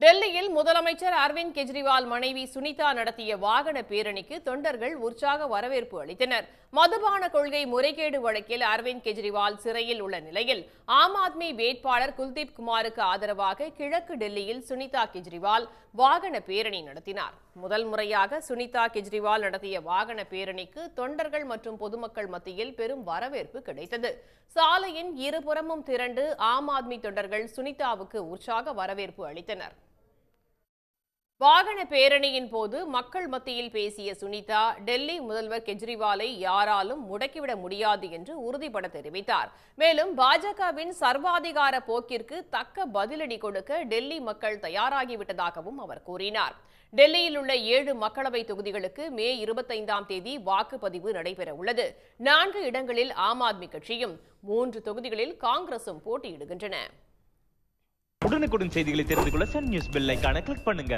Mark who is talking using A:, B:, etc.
A: டெல்லியில் முதலமைச்சர் அரவிந்த் கெஜ்ரிவால் மனைவி சுனிதா நடத்திய வாகன பேரணிக்கு தொண்டர்கள் உற்சாக வரவேற்பு அளித்தனர். மதுபான கொள்கை முறைகேடு வழக்கில் அரவிந்த் கெஜ்ரிவால் சிறையில் உள்ள நிலையில் ஆம் ஆத்மி வேட்பாளர் குல்தீப் குமாருக்கு ஆதரவாக கிழக்கு டெல்லியில் சுனிதா கெஜ்ரிவால் வாகன பேரணி நடத்தினார். முதல் முறையாக சுனிதா கெஜ்ரிவால் நடத்திய வாகன பேரணிக்கு தொண்டர்கள் மற்றும் பொதுமக்கள் மத்தியில் பெரும் வரவேற்பு கிடைத்தது. சாலையின் இருபுறமும் திரண்டு ஆம் ஆத்மி தொண்டர்கள் சுனிதாவுக்கு உற்சாக வரவேற்பு அளித்தனர். வாகன பேரணியின் போது மக்கள் மத்தியில் பேசிய சுனிதா, டெல்லி முதல்வர் கெஜ்ரிவாலை யாராலும் முடக்கிவிட முடியாது என்று உறுதிபட தெரிவித்தார். மேலும் பாஜகவின் சர்வாதிகார போக்கிற்கு தக்க பதிலடி கொடுக்க டெல்லி மக்கள் தயாராகிவிட்டதாகவும் அவர் கூறினார். டெல்லியில் உள்ள 7 மக்களவை தொகுதிகளுக்கு மே 25ஆம் தேதி வாக்குப்பதிவு நடைபெற உள்ளது. 4 இடங்களில் ஆம் ஆத்மி கட்சியும் 3 தொகுதிகளில் காங்கிரசும் போட்டியிடுகின்றன.
B: உடனுக்குடன் செய்திகளை தெரிந்து கொள்ள சன் நியூஸ் பெல் ஐகானை கிளிக் பண்ணுங்க.